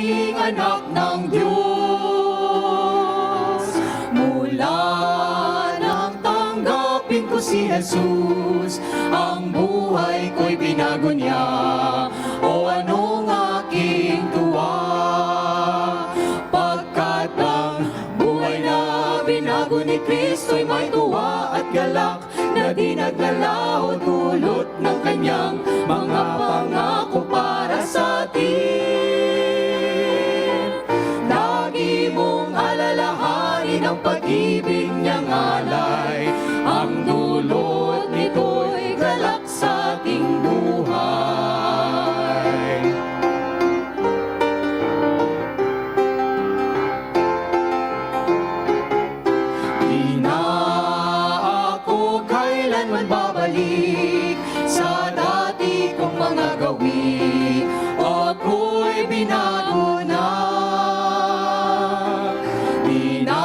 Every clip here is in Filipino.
naging anak ng Diyos. Mula nang tanggapin ko si Jesus, ang buhay ko'y binago niya. O anong aking tuwa, pagkat ang buhay na binago ni Kristo'y may tuwa at galak na di naglalaho dulot ng kanyang mga pangako para sa atin. Lagi mong alalahanin ang pag-ibig niyang alay, ang dulot nito'y galak sa ating buhay. Di na ako kailanman babalik sa dati kong mga gawi, ako'y binago na. Di na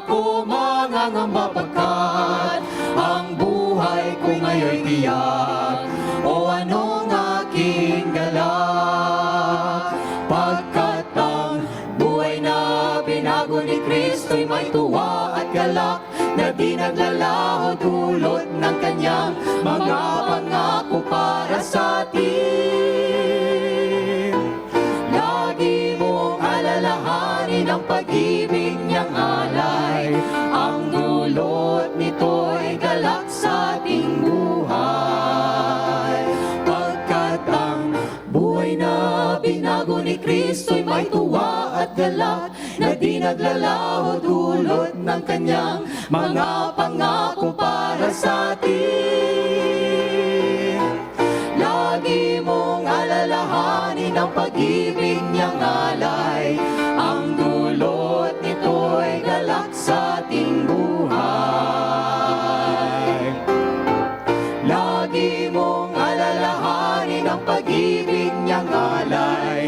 ako mangangamba pagkat ang buhay ko ngayon'y tiyak. O anong aking galak, pagkat ang buhay na binago ni Kristo'y may tuwa at galak na di naglalaho dulot ng kanyang mga pangako para sa atin. Lagi mong alalahanin ang pag-ibig niyang alay, ang dulot nito'y galak sa ating buhay. Pagkat ang buhay na binago ni Kristo'y may tuwa at galak na di naglalaho dulot ng kanyang mga pangako para sa atin. Lagi mong alalahanin ang pag-ibig niyang alay, ang dulot nito'y galak sa ating buhay. Lagi mong alalahanin ang pag-ibig niyang alay,